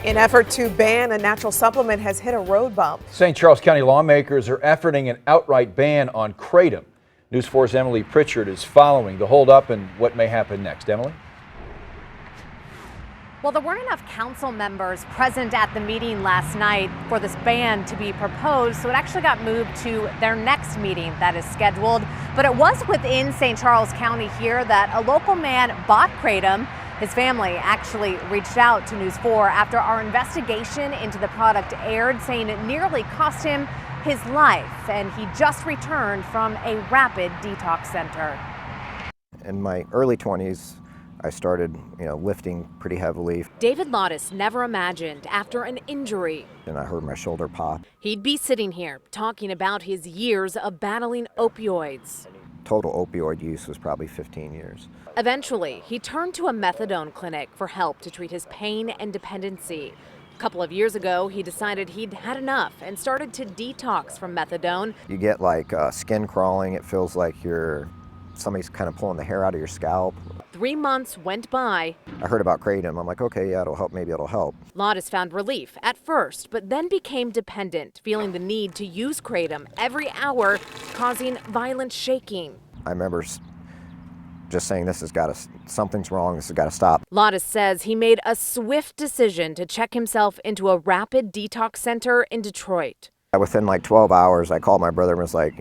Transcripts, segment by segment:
An effort to ban a natural supplement has hit a road bump. St. Charles County lawmakers are efforting an outright ban on Kratom. News 4's Emily Pritchard is following the holdup and what may happen next. Emily? Well, there weren't enough council members present at the meeting last night for this ban to be proposed, so it actually got moved to their next meeting that is scheduled. But it was within St. Charles County here that a local man bought Kratom. His family actually reached out to News 4 after our investigation into the product aired, saying it nearly cost him his life, and he just returned from a rapid detox center. In my early 20s, I started, lifting pretty heavily. David Lottis never imagined after an injury, And I heard my shoulder pop. he'd be sitting here talking about his years of battling opioids. Total opioid use was probably 15 years. Eventually, he turned to a methadone clinic for help to treat his pain and dependency. A couple of years ago, he decided he'd had enough and started to detox from methadone. You get like skin crawling. It feels like somebody's kind of pulling the hair out of your scalp. 3 months went by. I heard about Kratom. I'm like, okay, yeah, it'll help. Maybe it'll help. Lottis found relief at first, but then became dependent, feeling the need to use Kratom every hour, causing violent shaking. I remember just saying, something's wrong. This has got to stop. Lottis says he made a swift decision to check himself into a rapid detox center in Detroit. Within like 12 hours, I called my brother and was like,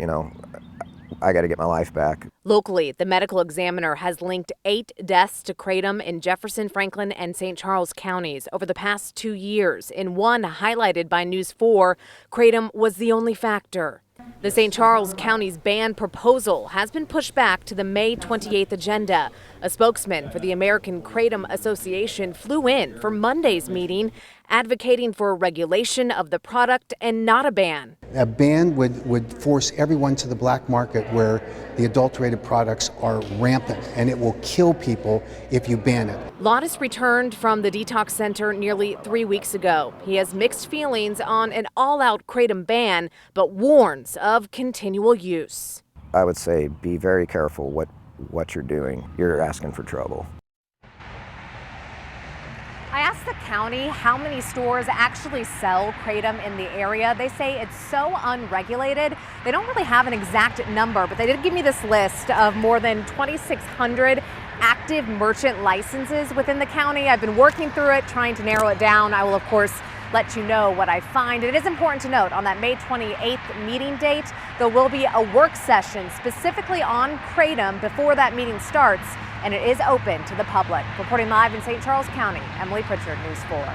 I got to get my life back. Locally, the medical examiner has linked 8 deaths to Kratom in Jefferson, Franklin, and St. Charles counties over the past 2 years. In one highlighted by News 4, Kratom was the only factor. The St. Charles County's ban proposal has been pushed back to the May 28th agenda. A spokesman for the American Kratom Association flew in for Monday's meeting, advocating for a regulation of the product and not a ban. A ban would force everyone to the black market where the adulterated products are rampant, and it will kill people if you ban it. Lottis returned from the detox center nearly 3 weeks ago. He has mixed feelings on an all-out Kratom ban, but warns of continual use. I would say be very careful what you're doing. You're asking for trouble. I asked the county how many stores actually sell Kratom in the area. They say it's so unregulated. They don't really have an exact number, but they did give me this list of more than 2,600 active merchant licenses within the county. I've been working through it, trying to narrow it down. I will, of course, let you know what I find. It is important to note on that May 28th meeting date, there will be a work session specifically on Kratom before that meeting starts, and it is open to the public. Reporting live in St. Charles County, Emily Pritchard, News 4.